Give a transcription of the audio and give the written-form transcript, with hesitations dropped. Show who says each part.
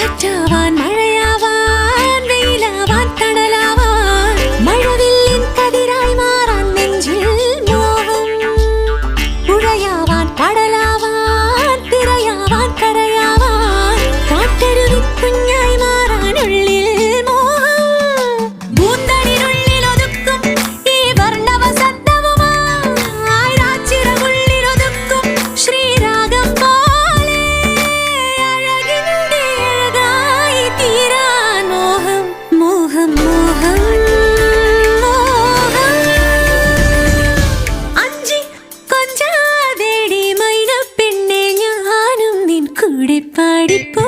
Speaker 1: കാറ്റാവാൻ മഴയാവാൻ വെയിലാവാൻ തണലാവാൻ മഴവില്ലിൻ കതിരായി മാറാൻ നെഞ്ചിൽ മോഹം പുഴയാവാൻ കടലാവാൻ തിരയാവാൻ കരയാവാൻ കാട്ടരുവി കുഞ്ഞായി മാറാൻ ഉള്ളിൽ മോഹം പൂന്തളിനുള്ളിൽ ഒതുക്കും ഈ വർണ്ണവസന്തവുമായി രാച്ചിറകുള്ളിൽ ഒതുക്കും ശ്രീരാഗം പോലെ അഴകിന്റെ അഴകായി തീരാൻ മോഹം മോഹം മോഹം മോഹം അഞ്ചി കൊഞ്ചാതേടി മൈന പെണ്ണെ ഞാനും നിൻ കൂടെ പാടിപ്പോ